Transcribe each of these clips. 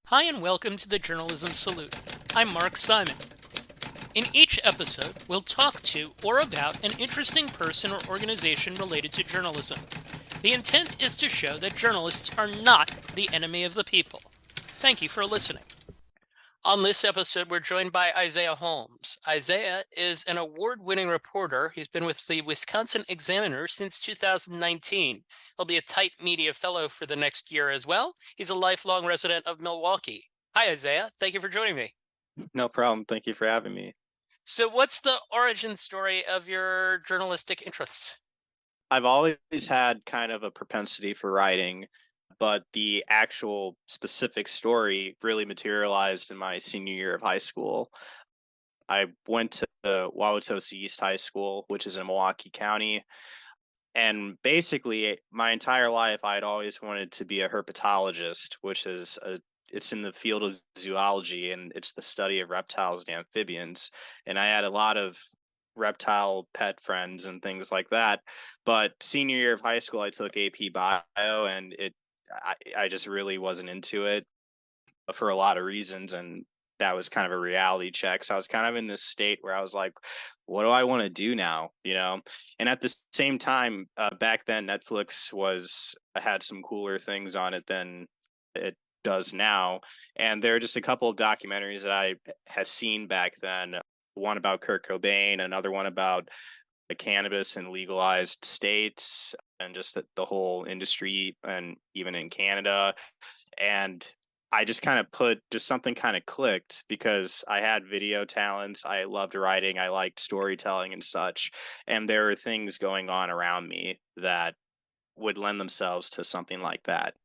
Hi, and welcome to the Journalism Salute. I'm Mark Simon. In each episode, we'll talk to or about an interesting person or organization related to journalism. The intent is to show that journalists are not the enemy of the people. Thank you for listening. On this episode, we're joined by Isiah Holmes. Isiah is an award-winning reporter. He's been with the Wisconsin Examiner since 2019. He'll be a Type Media Fellow for the next year as well. He's a lifelong resident of Milwaukee. Hi, Isiah. Thank you for joining me. No problem. Thank you for having me. So, what's the origin story of your journalistic interests? I've always had kind of a propensity for writing, but the actual specific story really materialized in my senior year of high school. I went to Wauwatosa East High School, which is in Milwaukee County. And basically, my entire life, I had always wanted to be a herpetologist, which is it's in the field of zoology, and it's the study of reptiles and amphibians. And I had a lot of reptile pet friends and things like that. But senior year of high school, I took AP Bio, and I just really wasn't into it for a lot of reasons, and that was kind of a reality check. So I was kind of in this state where I was like, what do I want to do now? And at the same time, back then, Netflix was had some cooler things on it than it does now. And there are just a couple of documentaries that I had seen back then. One about Kurt Cobain, another one about the cannabis in legalized states, and just the whole industry, and even in Canada. And I just kind of put just something kind of clicked because I had video talents. I loved writing. I liked storytelling and such. And there are things going on around me that would lend themselves to something like that.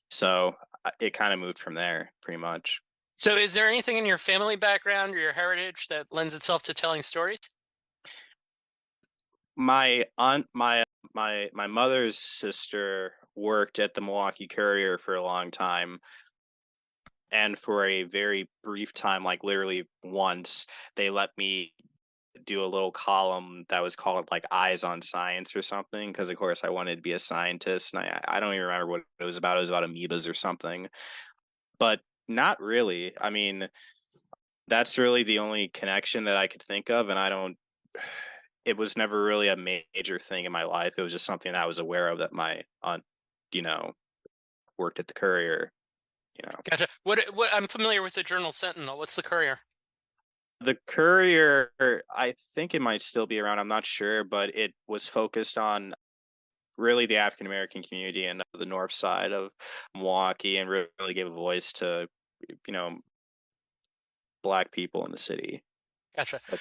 So it kind of moved from there pretty much. So, is there anything in your family background or your heritage that lends itself to telling stories? My aunt, my mother's sister worked at the Milwaukee Courier for a long time, and for a very brief time, like literally once, they let me do a little column that was called like Eyes on Science or something, because of course I wanted to be a scientist, and I don't even remember what it was about. It was about amoebas or something, but not really. I mean, that's really the only connection that I could think of, and I don't. It was never really a major thing in my life. It was just something that I was aware of, that my aunt, you know, worked at the Courier. You know, Gotcha. What I'm familiar with the Journal Sentinel. What's the Courier? the Courier, I think it might still be around. I'm not sure, but it was focused on really the African American community and the north side of Milwaukee, and really gave a voice to you know black people in the city. Gotcha. But,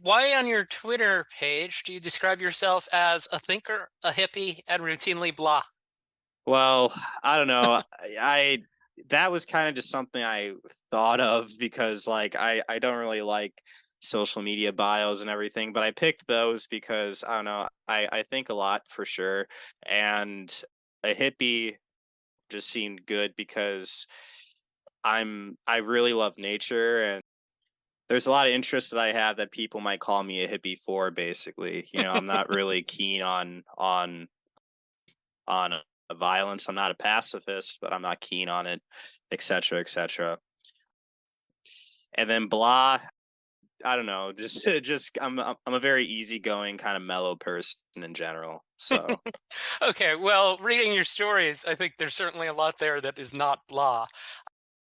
Why on your Twitter page do you describe yourself as a thinker, a hippie, and routinely blah? well, I don't know. I that was kind of just something I thought of because like I don't really like social media bios and everything, but I picked those because I don't know, I think a lot for sure. And a hippie just seemed good because I really love nature, and there's a lot of interests that I have that people might call me a hippie for, basically. I'm not really keen on violence. I'm not a pacifist, but I'm not keen on it, etc., etc. And then blah, I don't know, just I'm a very easygoing, kind of mellow person in general. So Okay, well, reading your stories, I think there's certainly a lot there that is not blah.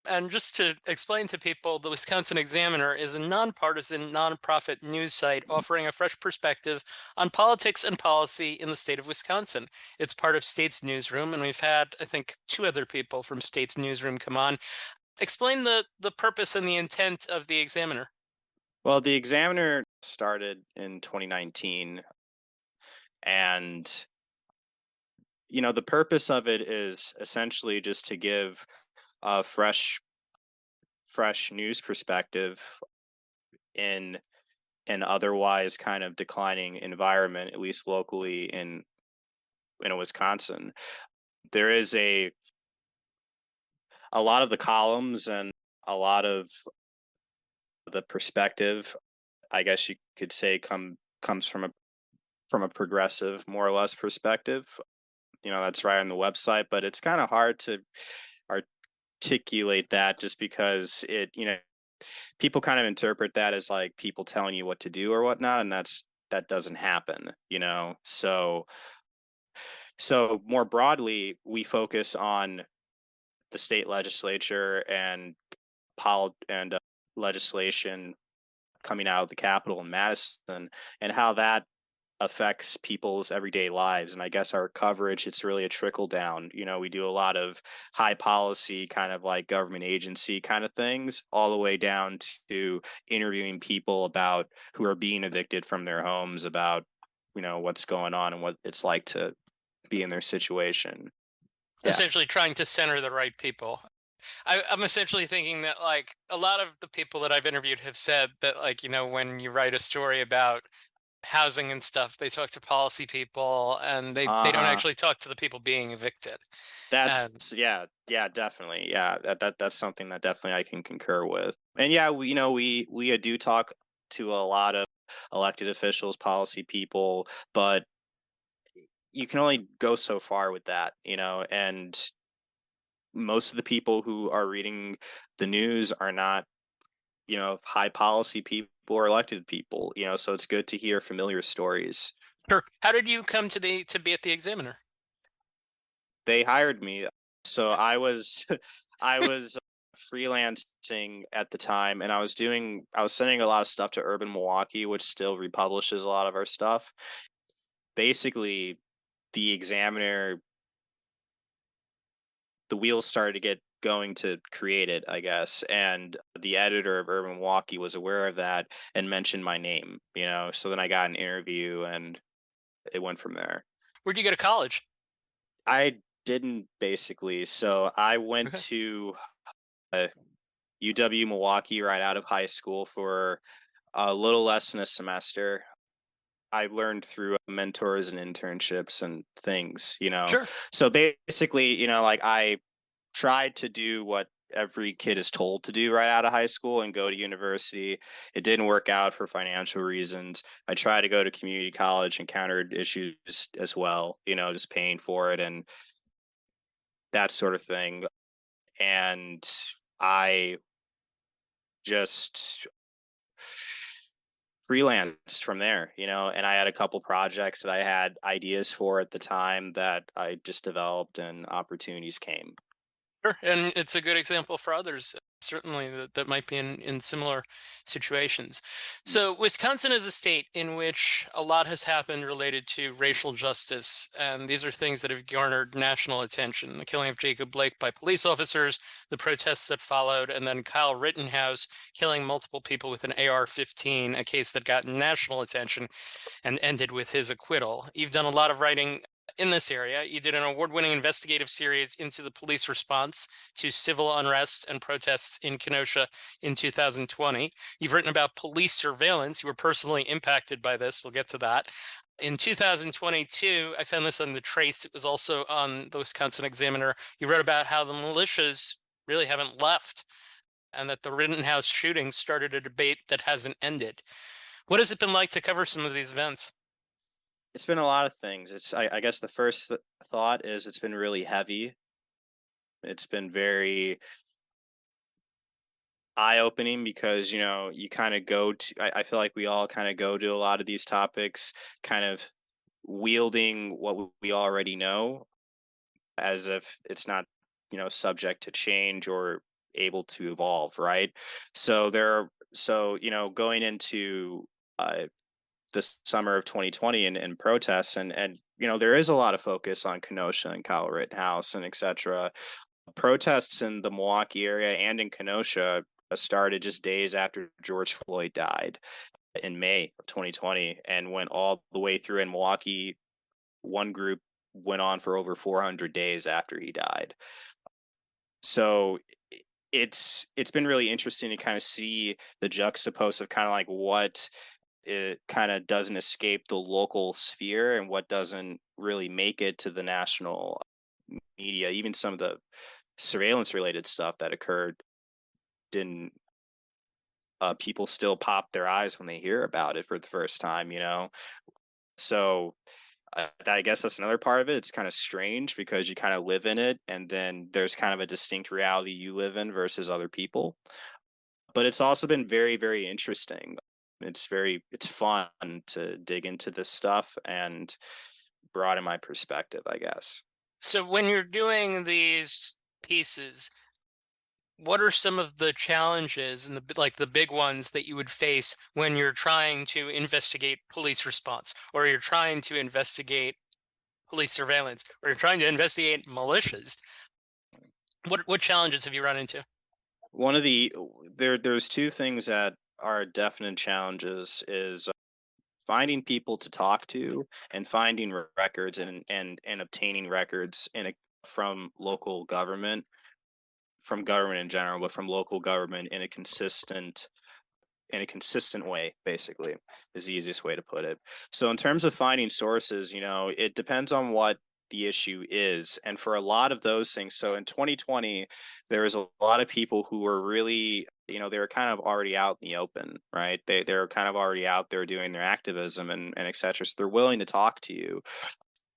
And just to explain to people, the Wisconsin Examiner is a nonpartisan, nonprofit news site offering a fresh perspective on politics and policy in the state of Wisconsin. It's part of State's Newsroom, and we've had, I think, two other people from State's Newsroom come on. Explain the purpose and the intent of the Examiner. well, the Examiner started in 2019, and the purpose of it is essentially just to give a fresh news perspective in an otherwise kind of declining environment, at least locally in Wisconsin. There is a lot of the columns and a lot of the perspective, I guess you could say, comes from a progressive, more or less, perspective. That's right on the website, but it's kind of hard to articulate that just because people kind of interpret that as like people telling you what to do or whatnot, and that doesn't happen. So more broadly, we focus on the state legislature and legislation coming out of the Capitol in Madison, and how that affects people's everyday lives. And I guess our coverage, it's really a trickle down. We do a lot of high policy kind of like government agency kind of things, all the way down to interviewing people about who are being evicted from their homes, about what's going on and what it's like to be in their situation. Yeah. Essentially trying to center the right people. I'm essentially thinking that like a lot of the people that I've interviewed have said that like, when you write a story about housing and stuff, they talk to policy people and they don't Uh-huh. actually talk to the people being evicted. That's And yeah, definitely. Yeah, that's something that definitely I can concur with. And yeah, we do talk to a lot of elected officials, policy people, but you can only go so far with that. And most of the people who are reading the news are not high policy people or elected people. So it's good to hear familiar stories. sure. How did you come to be at the Examiner? They hired me. So I was freelancing at the time, and I was sending a lot of stuff to Urban Milwaukee, which still republishes a lot of our stuff. Basically, the Examiner, the wheels started to get going to create it, I guess. And the editor of Urban Milwaukee was aware of that and mentioned my name. So then I got an interview and it went from there. Where'd you go to college? I didn't basically. So I went Okay. to uh, UW Milwaukee right out of high school for a little less than a semester. I learned through mentors and internships and things. Sure. So basically, like I tried to do what every kid is told to do right out of high school and go to university. It didn't work out for financial reasons. I tried to go to community college, encountered issues as well, just paying for it and that sort of thing. And I just freelanced from there, and I had a couple projects that I had ideas for at the time that I just developed and opportunities came. Sure. And it's a good example for others, certainly that might be in similar situations. So Wisconsin is a state in which a lot has happened related to racial justice, and these are things that have garnered national attention. The killing of Jacob Blake by police officers, the protests that followed, and then Kyle Rittenhouse killing multiple people with an AR-15, a case that got national attention and ended with his acquittal. You've done a lot of writing in this area. You did an award-winning investigative series into the police response to civil unrest and protests in Kenosha in 2020. You've written about police surveillance. You were personally impacted by this. We'll get to that. In 2022, I found this on The Trace. It was also on the Wisconsin Examiner. You wrote about how the militias really haven't left and that the Rittenhouse shooting started a debate that hasn't ended. What has it been like to cover some of these events? It's been a lot of things. I guess the first thought is it's been really heavy. It's been very eye-opening because you kind of go to I feel like we all kind of go to a lot of these topics kind of wielding what we already know, as if it's not subject to change or able to evolve, right? So going into this summer of 2020 and protests, and there is a lot of focus on Kenosha and Kyle Rittenhouse and etc. Protests in the Milwaukee area and in Kenosha started just days after George Floyd died in May of 2020 and went all the way through. In Milwaukee, one group went on for over 400 days after he died. So it's been really interesting to kind of see the juxtapose of kind of like what it kind of doesn't escape the local sphere and what doesn't really make it to the national media. Even some of the surveillance related stuff that occurred didn't people still pop their eyes when they hear about it for the first time. So I guess that's another part of it. It's kind of strange because you kind of live in it, and then there's kind of a distinct reality you live in versus other people. But it's also been very, very interesting. It's fun to dig into this stuff and broaden my perspective, I guess. So when you're doing these pieces, what are some of the challenges and the big ones that you would face when you're trying to investigate police response, or you're trying to investigate police surveillance, or you're trying to investigate militias? What challenges have you run into? One of the there's two things that are definite challenges is finding people to talk to and finding records and obtaining records from local government, from government in general, but from local government in a consistent way, basically, is the easiest way to put it. So in terms of finding sources, it depends on what the issue is. And for a lot of those things, so in 2020, there was a lot of people who were really, they were kind of already out in the open, right? They're kind of already out there doing their activism and et cetera. So they're willing to talk to you.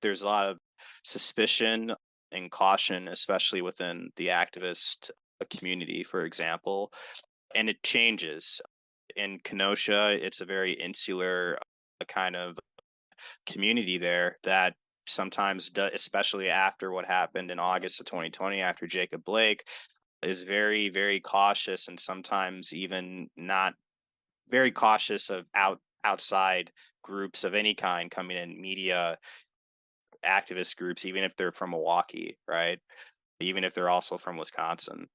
There's a lot of suspicion and caution, especially within the activist community, for example, and it changes. In Kenosha, it's a very insular kind of community there that sometimes, especially after what happened in August of 2020, after Jacob Blake, is very, very cautious and sometimes even not very cautious of outside groups of any kind coming in, media, activist groups, even if they're from Milwaukee, right? Even if they're also from Wisconsin.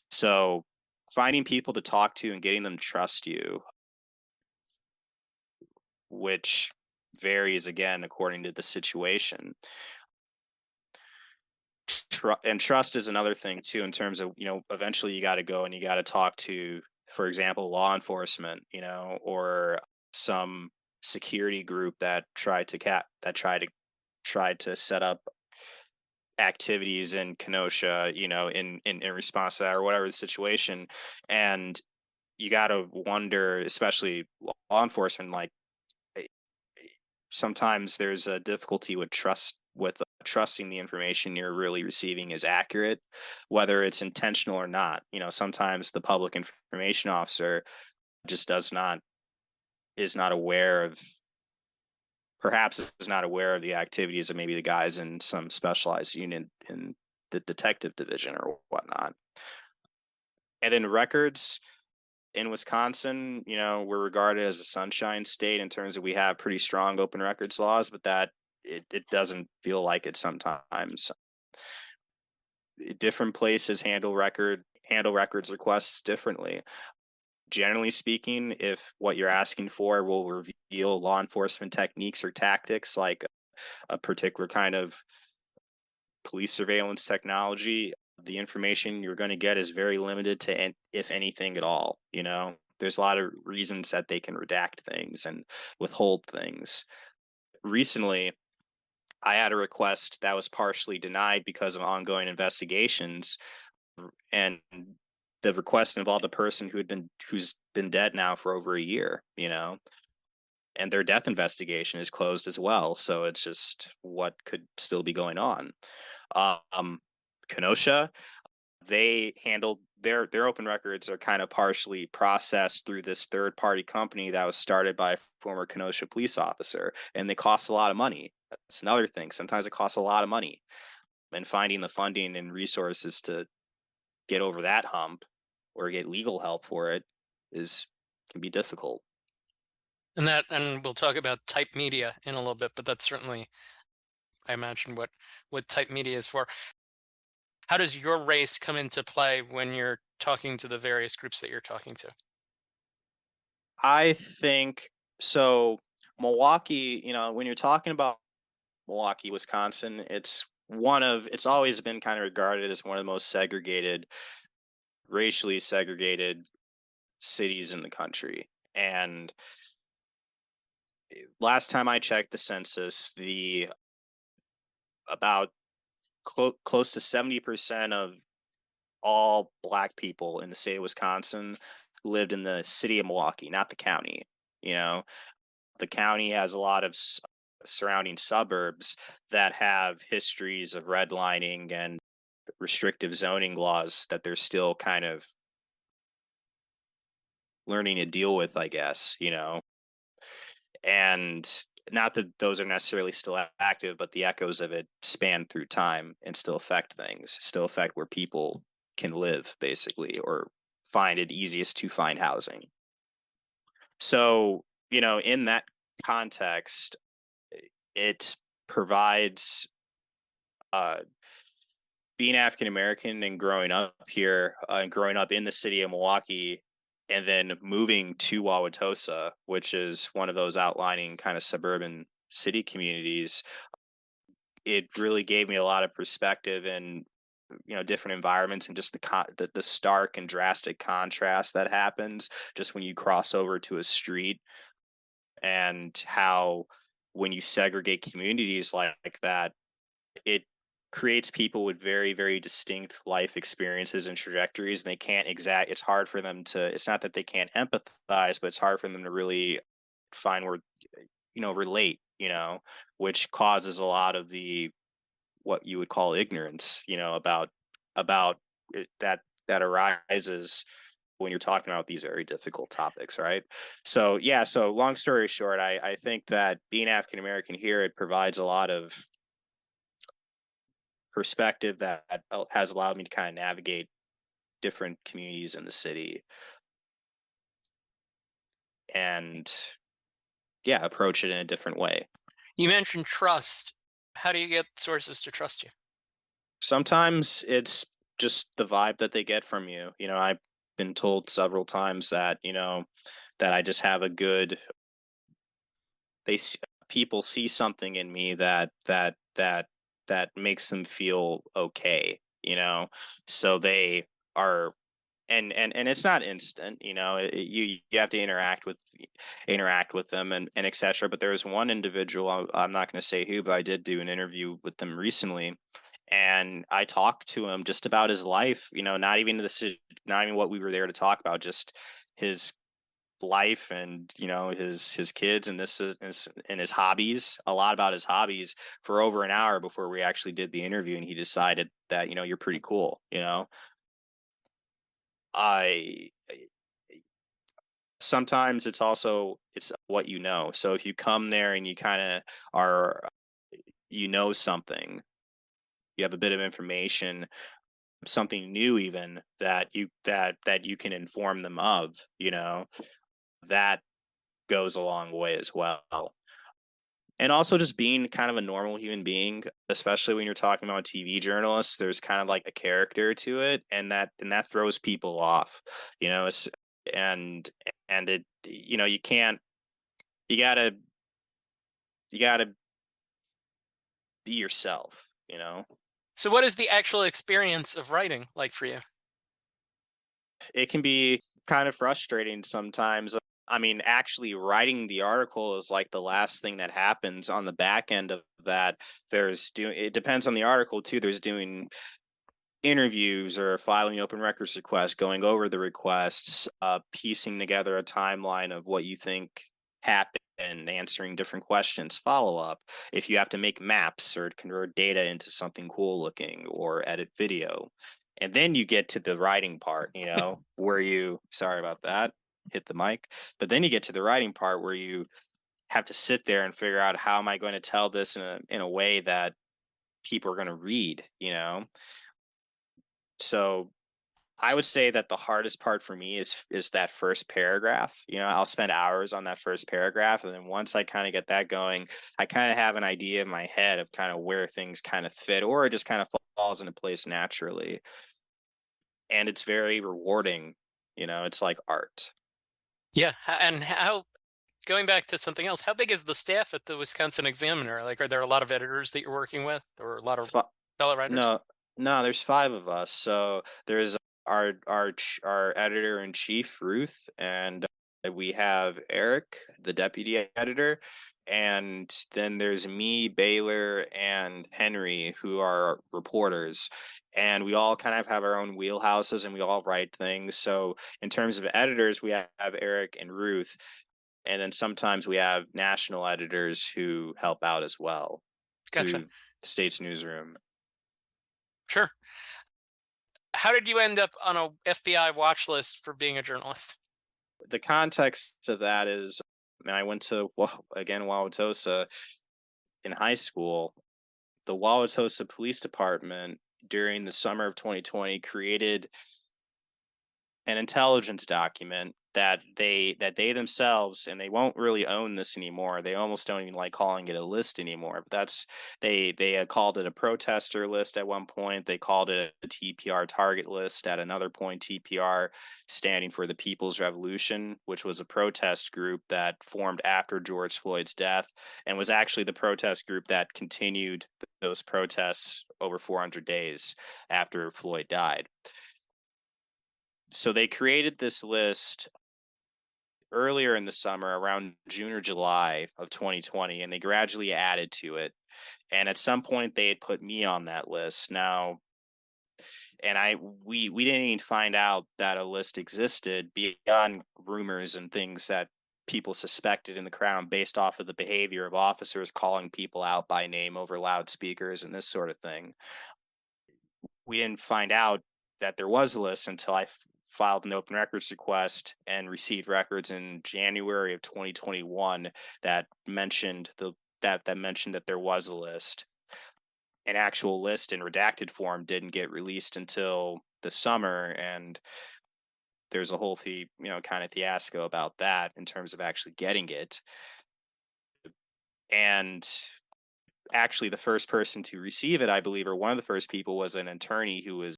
So finding people to talk to and getting them to trust you, which varies again according to the situation. And trust is another thing too, in terms of, eventually you got to go and you got to talk to, for example, law enforcement, or some security group that tried to set up activities in Kenosha, in response to that or whatever the situation. And you got to wonder, especially law enforcement, like eh, sometimes there's a difficulty with trusting the information you're really receiving is accurate, whether it's intentional or not. Sometimes the public information officer just is not aware of perhaps is not aware of the activities of maybe the guys in some specialized unit in the detective division or whatnot. And then records in Wisconsin, we're regarded as a sunshine state in terms of we have pretty strong open records laws, but that it doesn't feel like it sometimes. Different places handle records requests differently. Generally speaking, if what you're asking for will reveal law enforcement techniques or tactics, like a particular kind of police surveillance technology, the information you're going to get is very limited to, if anything at all. There's a lot of reasons that they can redact things and withhold things. Recently, I had a request that was partially denied because of ongoing investigations, and the request involved a person who's been dead now for over a year, and their death investigation is closed as well. So it's just what could still be going on. Um, Kenosha, they handled their open records are kind of partially processed through this third party company that was started by a former Kenosha police officer, and they cost a lot of money. That's another thing. Sometimes it costs a lot of money, and finding the funding and resources to get over that hump or get legal help for it is can be difficult. And we'll talk about type media in a little bit, but that's certainly, I imagine, what type media is for. How does your race come into play when you're talking to the various groups that you're talking to? I think so. Milwaukee, when you're talking about Milwaukee, Wisconsin, it's always been kind of regarded as one of the most racially segregated cities in the country. And last time I checked the census, the about close to 70% of all Black people in the state of Wisconsin lived in the city of Milwaukee, not the county. You know, the county has a lot of surrounding suburbs that have histories of redlining and restrictive zoning laws that they're still kind of learning to deal with, I guess, and not that those are necessarily still active, but the echoes of it span through time and still affect things, still affect where people can live, basically, or find it easiest to find housing. So, in that context, it provides uh, being African American and growing up here and growing up in the city of Milwaukee and then moving to Wauwatosa, which is one of those outlining kind of suburban city communities. It really gave me a lot of perspective and different environments and just the stark and drastic contrast that happens just when you cross over to a street, and how when you segregate communities like that, it creates people with very, very distinct life experiences and trajectories, and they can't it's hard for them to, it's not that they can't empathize, but it's hard for them to really find where, relate, which causes a lot of the what you would call ignorance, about that arises when you're talking about these very difficult topics, right? So yeah, so long story short, I think that being African American here, it provides a lot of perspective that has allowed me to kind of navigate different communities in the city and yeah, approach it in a different way. You mentioned trust. How do you get sources to trust you? Sometimes it's just the vibe that they get from you. I've been told several times that, that I just have a good, they s- people see something in me that makes them feel okay, so they are, and it's not instant, you have to interact with them and etc. But there was one individual, I'm not going to say who, but I did do an interview with them recently, and I talked to him just about his life, not even what we were there to talk about, just his life and his kids and and his hobbies, a lot about his hobbies, for over an hour before we actually did the interview, and he decided that, you're pretty cool. I Sometimes it's what, so if you come there and you kind of are, something, you have a bit of information, something new, even that you can inform them of, that goes a long way as well. And also just being kind of a normal human being, especially when you're talking about TV journalists, there's kind of like a character to it, and that throws people off, you know, it's, and and it, you can't, you gotta you gotta be yourself. So, what is the actual experience of writing like for you? It can be kind of frustrating sometimes. I mean, actually writing the article is like the last thing that happens. On the back end of that, it depends on the article too. There's doing interviews or filing open records requests, going over the requests, piecing together a timeline of what you think happened, answering different questions, follow up. If you have to make maps or convert data into something cool looking or edit video. And then you get to the writing part, where sorry about that, hit the mic. But then you get to the writing part where you have to sit there and figure out, how am I going to tell this in a way that people are going to read. So I would say that the hardest part for me is that first paragraph. I'll spend hours on that first paragraph, and then once I kind of get that going, I kind of have an idea in my head of kind of where things kind of fit, or it just kind of falls into place naturally. And it's very rewarding. It's like art. Yeah, and how, going back to something else, how big is the staff at the Wisconsin Examiner? Like, are there a lot of editors that you're working with, or a lot of Fi- fellow writers? no, no, there's five of us. So there's our editor in chief, Ruth, and we have Eric, the deputy editor, and then there's me, Baylor, and Henry, who are reporters. And we all kind of have our own wheelhouses, and we all write things. So in terms of editors, we have Eric and Ruth. And then sometimes we have national editors who help out as well Gotcha. through the state's newsroom. Sure. How did you end up on a FBI watch list for being a journalist? The context of that is, I mean, I went to, again, Wauwatosa in high school. The Wauwatosa Police Department during the summer of 2020 created an intelligence document that they themselves, and they won't really own this anymore. They almost don't even like calling it a list anymore. But that's they had called it a protester list at one point. They called it a TPR target list at another point. TPR standing for the People's Revolution, which was a protest group that formed after George Floyd's death and was actually the protest group that continued those protests over 400 days after Floyd died. So they created this list earlier in the summer around June or July of 2020, and they gradually added to it. And at some point they had put me on that list. Now, and we didn't even find out that a list existed beyond rumors and things that people suspected in the crowd based off of the behavior of officers calling people out by name over loudspeakers and this sort of thing. We didn't find out that there was a list until I filed an open records request and received records in January of 2021 that mentioned that mentioned that there was a list. An actual list in redacted form didn't get released until the summer, and there's a whole kind of fiasco about that in terms of actually getting it. And actually, the first person to receive it, I believe, or one of the first people, was an attorney who was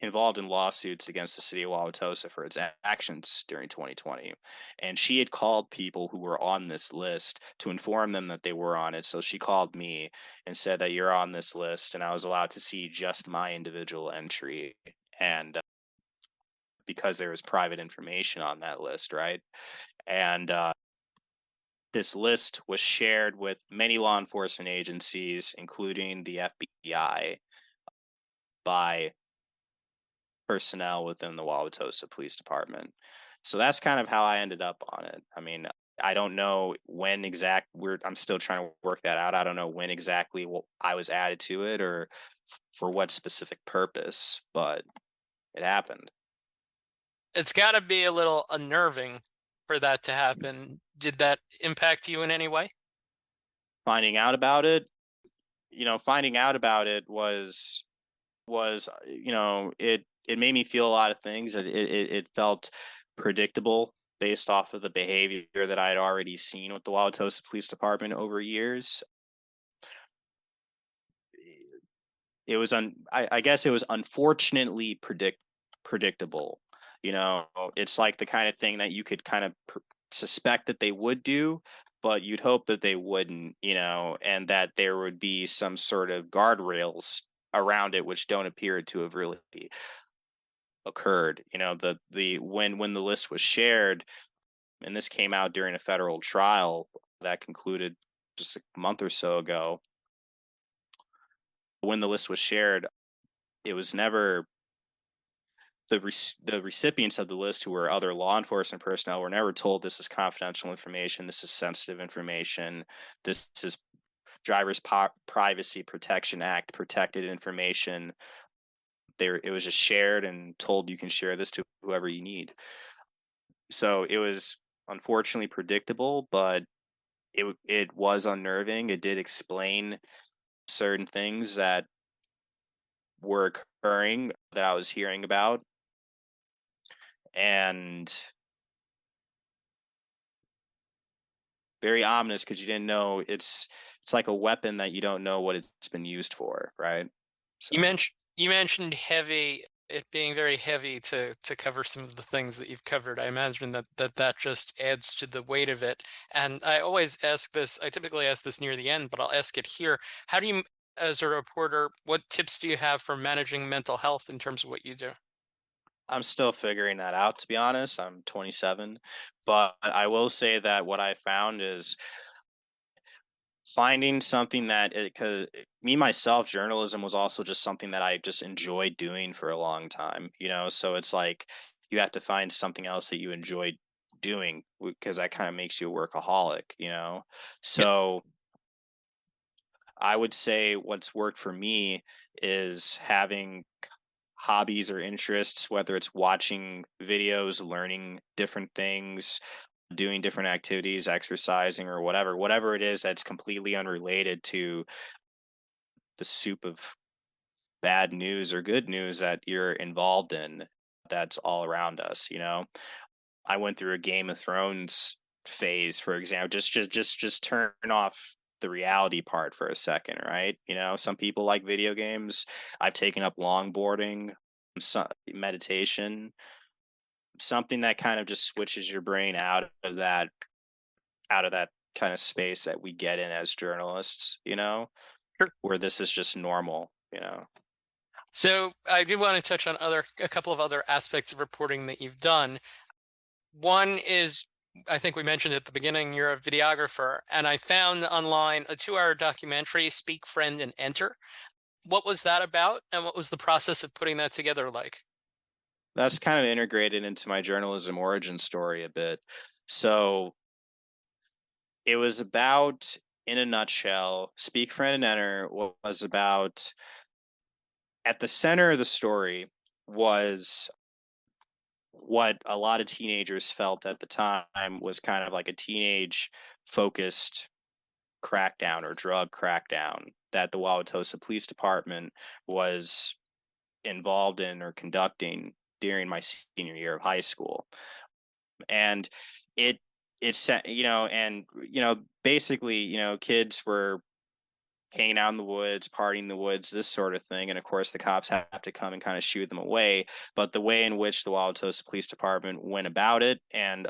involved in lawsuits against the city of Wauwatosa for its actions during 2020. And she had called people who were on this list to inform them that they were on it. So she called me and said that you're on this list, and I was allowed to see just my individual entry. And because there was private information on that list, right? And this list was shared with many law enforcement agencies, including the FBI, by personnel within the Wauwatosa Police Department. So that's kind of how I ended up on it. I mean, I don't know when I'm still trying to work that out. I don't know when exactly I was added to it or for what specific purpose, but it happened. It's got to be a little unnerving for that to happen. Did that impact you in any way? Finding out about it, finding out about it was it made me feel a lot of things. It felt predictable based off of the behavior that I had already seen with the Wauwatosa Police Department over years. I guess it was unfortunately predictable. It's like the kind of thing that you could kind of suspect that they would do, but you'd hope that they wouldn't, and that there would be some sort of guardrails around it, which don't appear to have really occurred. The when the list was shared, and this came out during a federal trial that concluded just a month or so ago. When the list was shared, it was never the recipients of the list, who were other law enforcement personnel, were never told this is confidential information, this is sensitive information, this is Driver's Privacy Protection Act protected information. It was just shared and told you can share this to whoever you need. So it was unfortunately predictable, but it was unnerving. It did explain certain things that were occurring that I was hearing about. And very ominous because you didn't know it's like a weapon that you don't know what it's been used for, right? You So mentioned heavy, it being very heavy to cover some of the things that you've covered. I imagine that just adds to the weight of it. And I always ask this, I typically ask this near the end, but I'll ask it here. How do you, as a reporter, what tips do you have for managing mental health in terms of what you do? I'm still figuring that out, to be honest. I'm 27, but I will say that what I found is finding something that because me myself, journalism was also just something that I just enjoyed doing for a long time, so it's like you have to find something else that you enjoy doing, because that kind of makes you a workaholic, you know? Yep. So I would say what's worked for me is having hobbies or interests, whether it's watching videos, learning different things, doing different activities, exercising, or whatever it is that's completely unrelated to the soup of bad news or good news that you're involved in, that's all around us, you know? I went through a Game of Thrones phase, for example. Just turn off the reality part for a second, right? You know, some people like video games. I've taken up longboarding, meditation, something that kind of just switches your brain out of that kind of space that we get in as journalists, you know, Sure. where this is just normal, you know. So I do want to touch on a couple of other aspects of reporting that you've done. One is, I think we mentioned at the beginning, you're a videographer, and I found online a 2-hour documentary, Speak, Friend, and Enter. What was that about, and what was the process of putting that together like? That's kind of integrated into my journalism origin story a bit. So it was about, in a nutshell, Speak, Friend, and Enter was about, at the center of the story was what a lot of teenagers felt at the time was kind of like a teenage focused crackdown or drug crackdown that the Wauwatosa Police Department was involved in or conducting during my senior year of high school. And it basically, kids were hanging out in the woods, partying in the woods, this sort of thing. And of course, the cops have to come and kind of shoo them away. But the way in which the Wauwatosa Police Department went about it and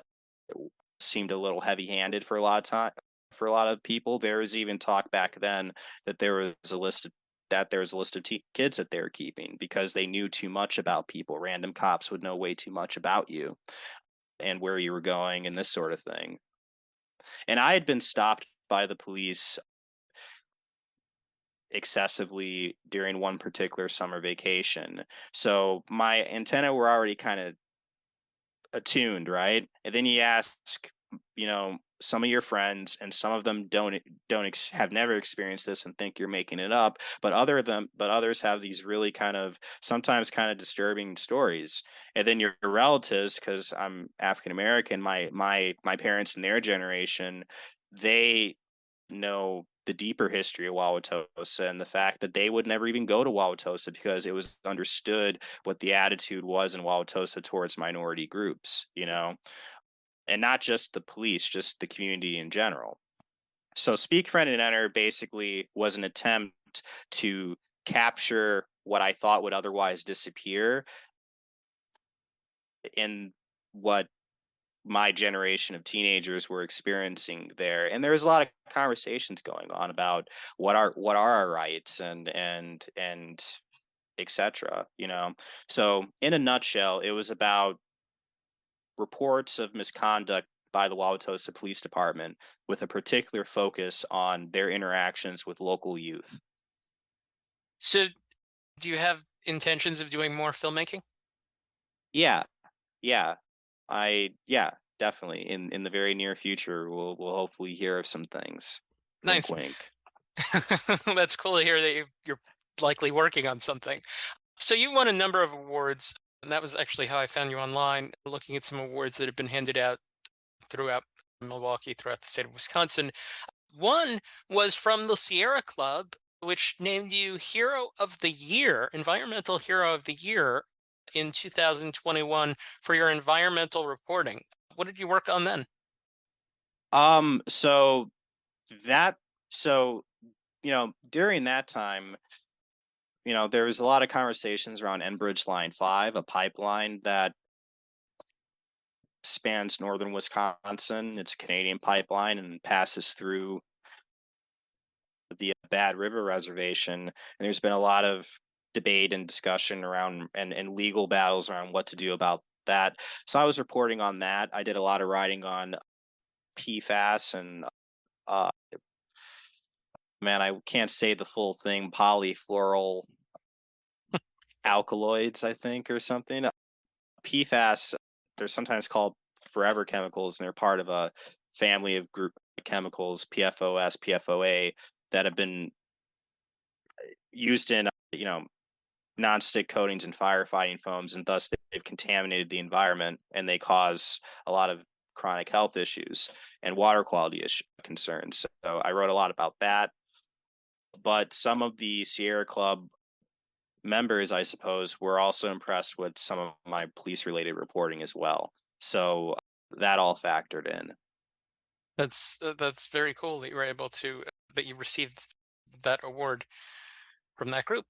seemed a little heavy-handed for a lot of time for a lot of people. There was even talk back then that there was a list of kids that they were keeping because they knew too much about people. Random cops would know way too much about you and where you were going and this sort of thing. And I had been stopped by the police excessively during one particular summer vacation. So my antenna were already kind of attuned, right? And then you ask, some of your friends, and some of them have never experienced this and think you're making it up, but others have these really kind of sometimes kind of disturbing stories. And then your relatives, because I'm African American, my parents and their generation, they know the deeper history of Wauwatosa and the fact that they would never even go to Wauwatosa because it was understood what the attitude was in Wauwatosa towards minority groups, and not just the police, just the community in general. So Speak, Friend, and Enter basically was an attempt to capture what I thought would otherwise disappear in what my generation of teenagers were experiencing there. And there was a lot of conversations going on about what are our rights and etc. So in a nutshell, it was about reports of misconduct by the Wauwatosa Police Department with a particular focus on their interactions with local youth. So do you have intentions of doing more filmmaking? Yeah, yeah. Yeah, definitely. In the very near future, we'll hopefully hear of some things. Wink, Nice. wink. That's cool to hear that you're likely working on something. So you won a number of awards, and that was actually how I found you online, looking at some awards that have been handed out throughout Milwaukee, throughout the state of Wisconsin. One was from the Sierra Club, which named you Hero of the Year, Environmental Hero of the Year in 2021 for your environmental reporting. What did you work on then? So that so during that time, there was a lot of conversations around Enbridge Line 5, a pipeline that spans northern Wisconsin. It's a Canadian pipeline and passes through the Bad River Reservation. And there's been a lot of debate and discussion around and legal battles around what to do about that. So I was reporting on that. I did a lot of writing on PFAS and uh, man, I can't say the full thing, polyfluoral alkaloids, I think, or something. PFAS, they're sometimes called forever chemicals, and they're part of a family of group chemicals, PFOS, PFOA, that have been used in nonstick coatings and firefighting foams, and thus they've contaminated the environment, and they cause a lot of chronic health issues and water quality concerns. So I wrote a lot about that. But some of the Sierra Club members, I suppose, were also impressed with some of my police related reporting as well. So that all factored in. That's very cool that you were able to that you received that award from that group.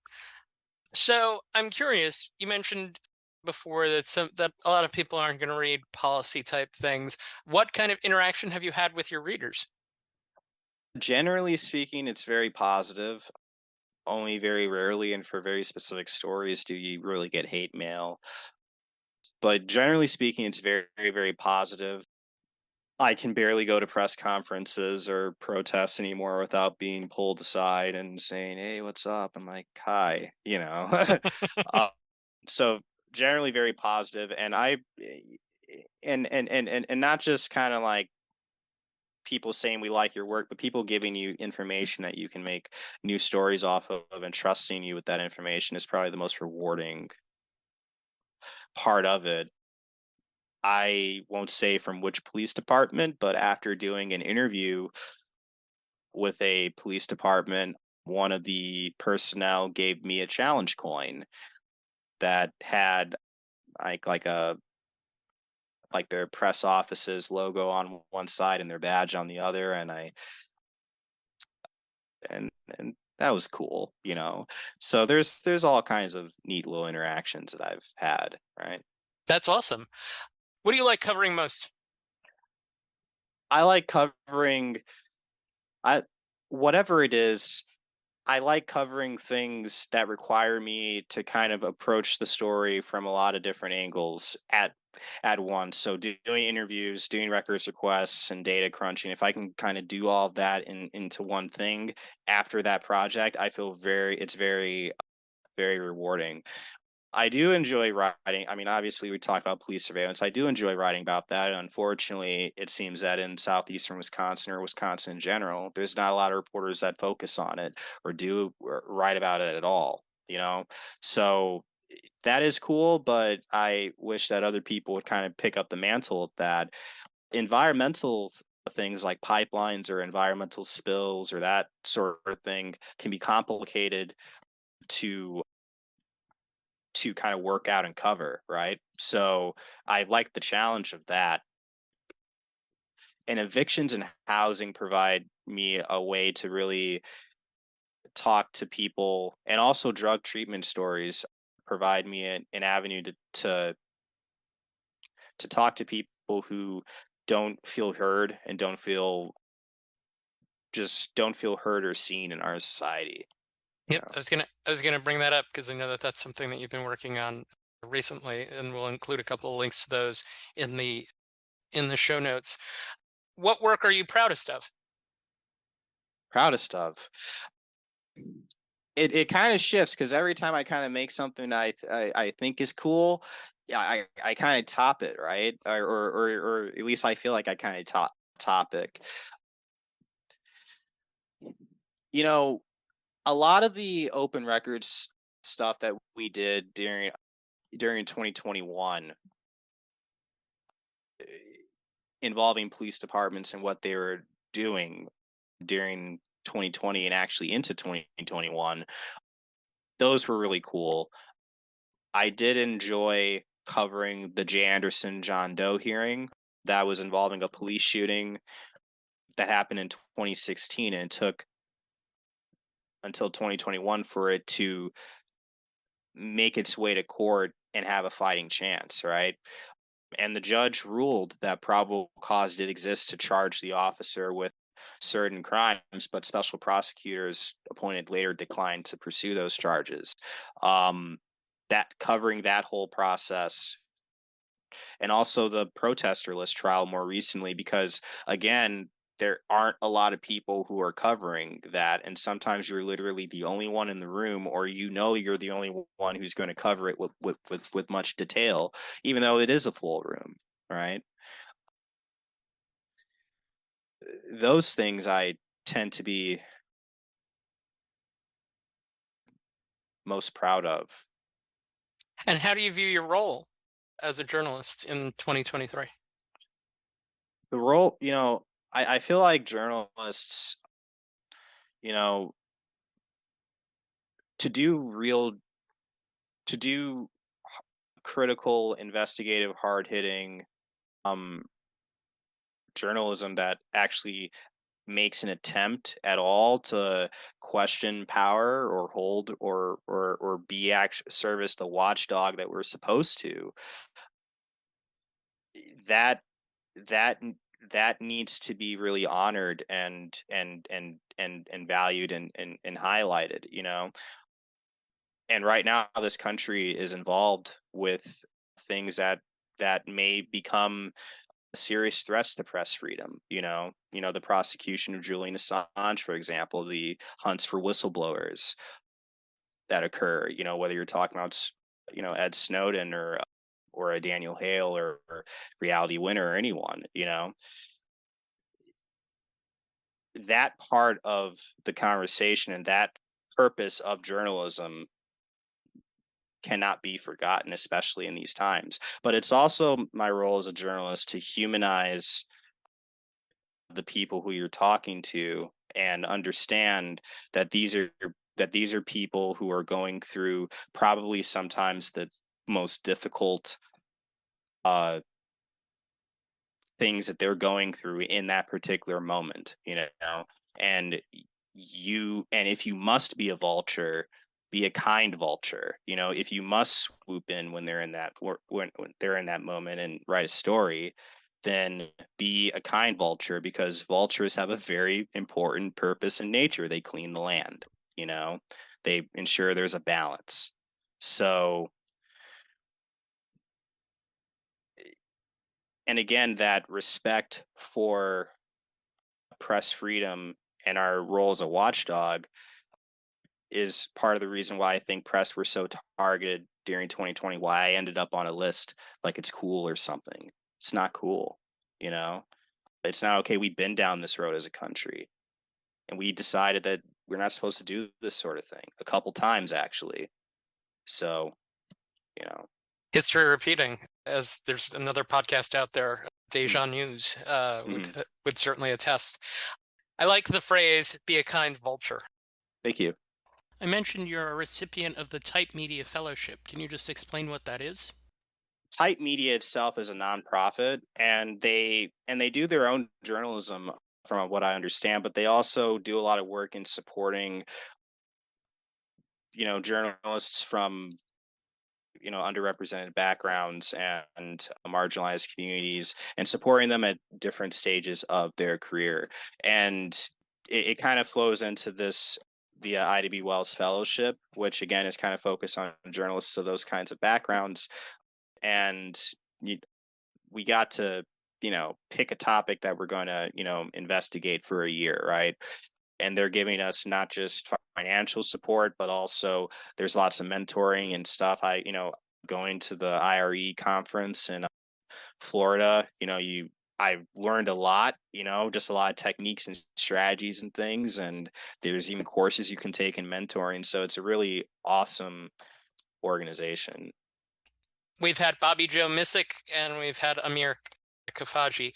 So I'm curious. You mentioned before that a lot of people aren't going to read policy type things. What kind of interaction have you had with your readers? Generally speaking, it's very positive. Only very rarely and for very specific stories do you really get hate mail. But generally speaking, it's very, very, very positive. I can barely go to press conferences or protests anymore without being pulled aside and saying, "Hey, what's up?" I'm like, "Hi," uh, so generally very positive, and and not just kind of like people saying we like your work, but people giving you information that you can make new stories off of, and trusting you with that information is probably the most rewarding part of it. I won't say from which police department, but after doing an interview with a police department, one of the personnel gave me a challenge coin that had like a like their press office's logo on one side and their badge on the other, and and that was cool. So there's all kinds of neat little interactions that I've had, right? That's awesome. What do you like covering most? I like covering I whatever it is. I like covering things that require me to kind of approach the story from a lot of different angles at once. So doing interviews, doing records requests, and data crunching. If I can kind of do all of that into one thing after that project, I feel it's very, very rewarding. I do enjoy writing. I mean, obviously, we talked about police surveillance. I do enjoy writing about that. And unfortunately, it seems that in southeastern Wisconsin, or Wisconsin in general, there's not a lot of reporters that focus on it or do write about it at all. So that is cool, but I wish that other people would kind of pick up the mantle of that. Environmental things like pipelines or environmental spills or that sort of thing can be complicated to kind of work out and cover, right? So I like the challenge of that. And evictions and housing provide me a way to really talk to people, and also drug treatment stories provide me an avenue to talk to people who don't feel heard and don't feel heard or seen in our society. You Yep, know, I was gonna bring that up because I know that that's something that you've been working on recently, and we'll include a couple of links to those in the show notes. What work are you proudest of? proudest of. It kind of shifts because every time I kind of make something I think is cool, yeah, I kind of top it, right? Or at least I feel like I kind of topic. You know, a lot of the open records stuff that we did during 2021, eh, involving police departments and what they were doing during 2020 and actually into 2021, those were really cool. I did enjoy covering the Jay Anderson John Doe hearing that was involving a police shooting that happened in 2016, and it took until 2021 for it to make its way to court and have a fighting chance, right? And the judge ruled that probable cause did exist to charge the officer with certain crimes, but special prosecutors appointed later declined to pursue those charges. Um, that covering that whole process, and also the protester list trial more recently, because again, there aren't a lot of people who are covering that, and sometimes you're literally the only one in the room, or you're the only one who's going to cover it with much detail, even though it is a full room, right? those things I tend to be most proud of. And how do you view your role as a journalist in 2023? The role, I feel like journalists, you know, to do real, to do critical, investigative, hard hitting um, journalism that actually makes an attempt at all to question power or hold or be service the watchdog that we're supposed to, that that that needs to be really honored and valued and highlighted, and right now this country is involved with things that may become serious threats to press freedom. The prosecution of Julian Assange, for example, the hunts for whistleblowers that occur. Whether you're talking about Ed Snowden or a Daniel Hale or Reality Winner or anyone. That part of the conversation and that purpose of journalism cannot be forgotten, especially in these times. But it's also my role as a journalist to humanize the people who you're talking to and understand that these are people who are going through probably sometimes the most difficult uh things that they're going through in that particular moment, and and if you must be a vulture, be a kind vulture. If you must swoop in when they're in that when they're in that moment and write a story, then be a kind vulture, because vultures have a very important purpose in nature. They clean the land, you know, they ensure there's a balance. So, and again, that respect for press freedom and our role as a watchdog is part of the reason why I think press were so targeted during 2020, why I ended up on a list like it's cool or something. It's not cool, you know? It's not okay. We've been down this road as a country, and we decided that we're not supposed to do this sort of thing a couple times, actually. So, you know, History repeating, as there's another podcast out there, mm, Deja News, mhm. would certainly attest. I like the phrase, be a kind vulture. Thank you. I mentioned you're a recipient of the Type Media Fellowship. Can you just explain what that is? Type Media itself is a nonprofit, and they do their own journalism from what I understand, but they also do a lot of work in supporting, journalists from underrepresented backgrounds and marginalized communities, and supporting them at different stages of their career. And it kind of flows into this via IDB Wells Fellowship, which again is kind of focused on journalists of those kinds of backgrounds. And you, we got to pick a topic that we're going to investigate for a year, right? And they're giving us not just financial support, but also there's lots of mentoring and stuff. Going to the IRE conference in Florida, I learned a lot, just a lot of techniques and strategies and things. And there's even courses you can take in mentoring. So it's a really awesome organization. We've had Bobby Joe Missick and we've had Amir Kafaji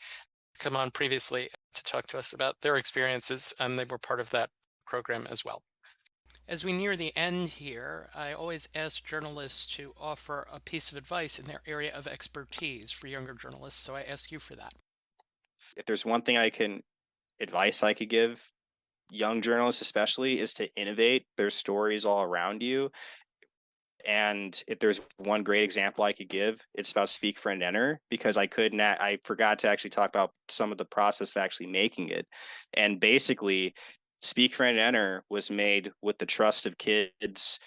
come on previously to talk to us about their experiences, and they were part of that program as well. As we near the end here, I always ask journalists to offer a piece of advice in their area of expertise for younger journalists, so I ask you for that. If there's one thing advice I could give young journalists especially, is to innovate. There's stories all around you. And if there's one great example I could give, it's about Speak Friend Enter, because I forgot to actually talk about some of the process of actually making it. And basically, Speak Friend Enter was made with the trust of kids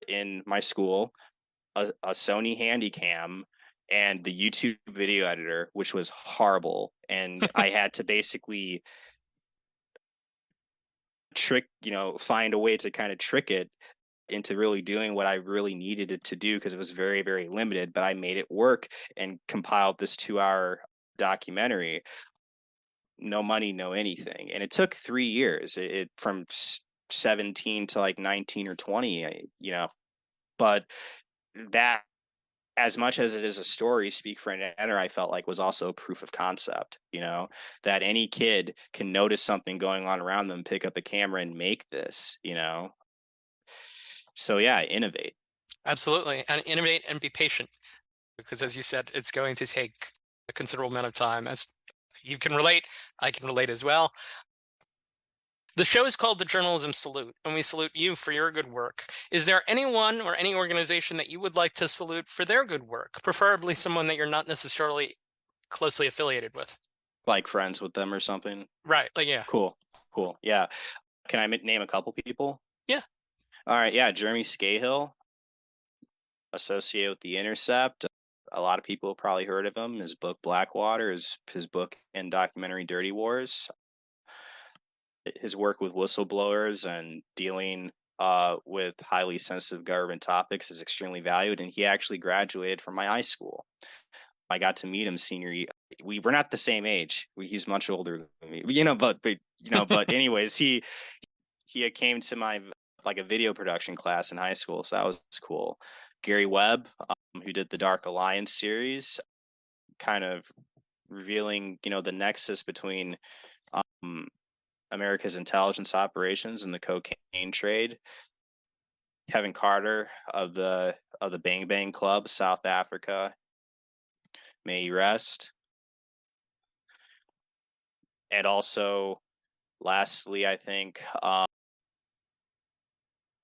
in my school, a Sony Handycam, and the YouTube video editor, which was horrible. And I had to basically find a way to kind of trick it into really doing what I really needed it to do, because it was very, very limited, but I made it work and compiled this 2-hour documentary. no money, no anything. And it took 3 years. It from 17 to like 19 or 20, but that, as much as it is a story, Speak for an Enter, I felt like was also proof of concept, that any kid can notice something going on around them, pick up a camera and make this. So yeah, innovate. Absolutely. And innovate and be patient, because as you said, it's going to take a considerable amount of time. As you can relate, I can relate as well. The show is called The Journalism Salute, and we salute you for your good work. Is there anyone or any organization that you would like to salute for their good work, preferably someone that you're not necessarily closely affiliated with? Like friends with them or something. Right. Like, yeah. Cool. Yeah. Can I name a couple people? Yeah. All right. Yeah. Jeremy Scahill, associated with The Intercept. A lot of people have probably heard of him. His book Blackwater, his book and documentary Dirty Wars. His work with whistleblowers and dealing with highly sensitive government topics is extremely valued. And he actually graduated from my high school. I got to meet him senior year. We were not the same age. He's much older than me, but anyways, he came to my like a video production class in high school. So that was cool. Gary Webb, who did the Dark Alliance series, kind of revealing, the nexus between America's intelligence operations and the cocaine trade. Kevin Carter of the Bang Bang Club, South Africa, may he rest. And also, lastly, I think a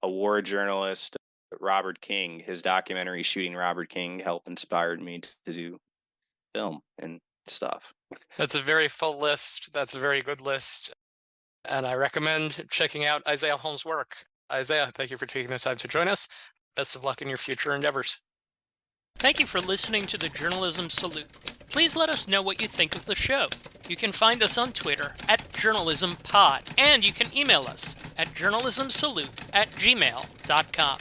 war journalist, Robert King. His documentary Shooting Robert King helped inspired me to do film and stuff. That's a very full list. That's a very good list. And I recommend checking out Isiah Holmes' work. Isiah, thank you for taking the time to join us. Best of luck in your future endeavors. Thank you for listening to the Journalism Salute. Please let us know what you think of the show. You can find us on Twitter @JournalismPod, and you can email us at journalismsalute@gmail.com.